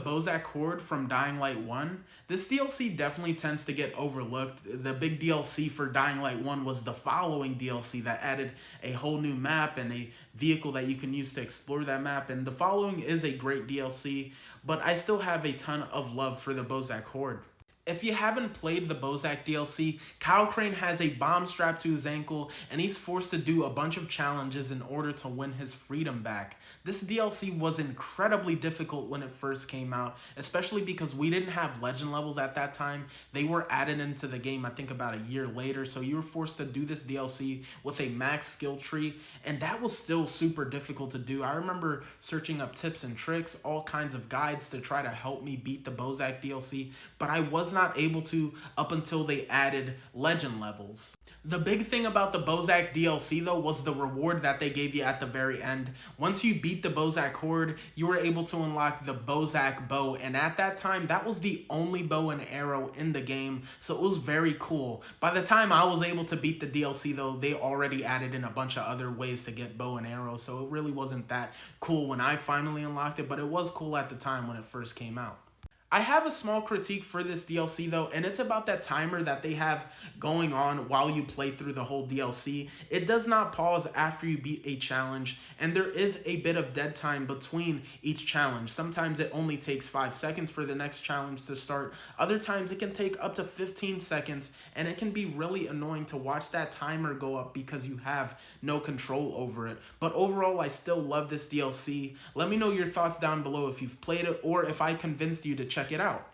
Bozak Horde from Dying Light 1, this DLC definitely tends to get overlooked. The big DLC for Dying Light 1 was the following DLC that added a whole new map and a vehicle that you can use to explore that map. And the following is a great DLC, but I still have a ton of love for the Bozak Horde. If you haven't played the Bozak DLC, Kyle Crane has a bomb strapped to his ankle and he's forced to do a bunch of challenges in order to win his freedom back. This DLC was incredibly difficult when it first came out, especially because we didn't have legend levels at that time. They were added into the game, I think, about a year later, so you were forced to do this DLC with a max skill tree, and that was still super difficult to do. I remember searching up tips and tricks, all kinds of guides to try to help me beat the Bozak DLC, but I was not able to up until they added legend levels. The big thing about the Bozak DLC though was the reward that they gave you at the very end. Once you beat the Bozak Horde, you were able to unlock the Bozak bow, and at that time that was the only bow and arrow in the game, so it was very cool. By the time I was able to beat the DLC though, they already added in a bunch of other ways to get bow and arrows, so it really wasn't that cool when I finally unlocked it, but it was cool at the time when it first came out. I have a small critique for this DLC though, and it's about that timer that they have going on while you play through the whole DLC. It does not pause after you beat a challenge, and there is a bit of dead time between each challenge. Sometimes it only takes 5 seconds for the next challenge to start. Other times it can take up to 15 seconds, and it can be really annoying to watch that timer go up because you have no control over it. But overall, I still love this DLC. Let me know your thoughts down below if you've played it or if I convinced you to check it out.